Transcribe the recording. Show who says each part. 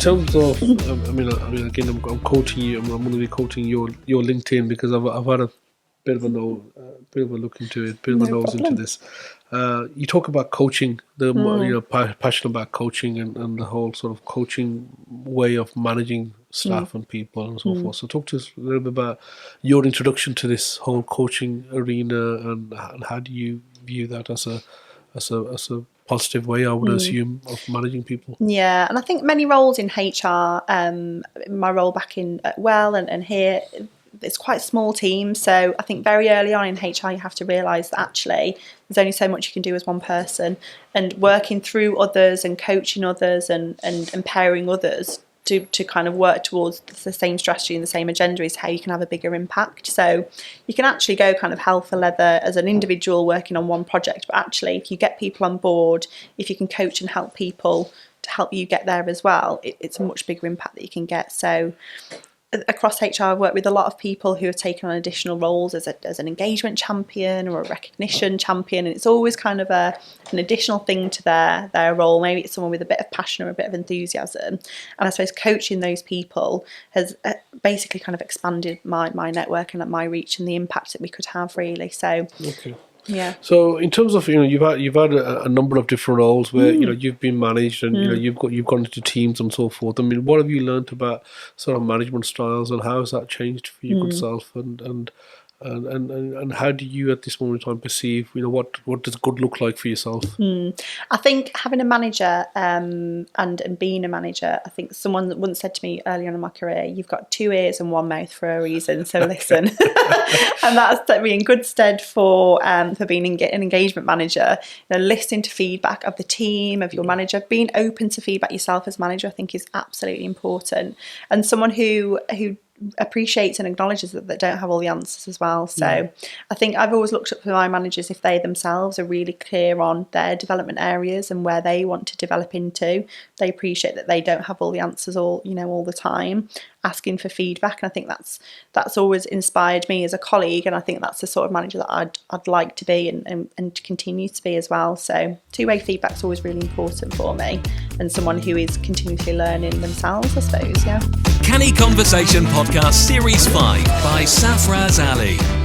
Speaker 1: terms of, again, I'm quoting you. I'm going to be quoting your LinkedIn because I've had a bit of a look into it, bit of a nose into this. You talk about coaching, passion about coaching and the whole sort of coaching way of managing staff and people and so forth. So talk to us a little bit about your introduction to this whole coaching arena and how do you view that as a positive way, I would assume, of managing people.
Speaker 2: Yeah, and I think many roles in HR, my role back in Well and here, it's quite a small team. So I think very early on in HR, you have to realise that actually there's only so much you can do as one person, and working through others and coaching others and empowering others to kind of work towards the same strategy and the same agenda is how you can have a bigger impact. So you can actually go kind of hell for leather as an individual working on one project, but actually if you get people on board, if you can coach and help people to help you get there as well, it's a much bigger impact that you can get. So across HR, I've worked with a lot of people who have taken on additional roles as an engagement champion or a recognition champion, and it's always kind of an additional thing to their role. Maybe it's someone with a bit of passion or a bit of enthusiasm, and I suppose coaching those people has basically kind of expanded my network and my reach and the impact that we could have, really. So
Speaker 1: okay.
Speaker 2: Yeah.
Speaker 1: So in terms of you've had a number of different roles where you've been managed and you've gone into teams and so forth. I mean, what have you learned about sort of management styles and how has that changed for your good self and how do you at this moment in time perceive what does good look like for yourself?
Speaker 2: I think having a manager and being a manager, I think someone once said to me early on in my career, you've got 2 ears and 1 mouth for a reason, so listen. And that's set me in good stead for being an engagement manager. Listening to feedback of the team, of your manager, being open to feedback yourself as manager, I think is absolutely important. And someone who appreciates and acknowledges that they don't have all the answers as well. So I think I've always looked up for my managers if they themselves are really clear on their development areas and where they want to develop into. They appreciate that they don't have all the answers all the time, asking for feedback. And I think that's always inspired me as a colleague, and I think that's the sort of manager that I'd like to be and to continue to be as well. So two-way feedback's always really important for me, and someone who is continuously learning themselves, I suppose. Yeah.
Speaker 3: Canny Conversation Podcast Series 5 by Safaraz Ali.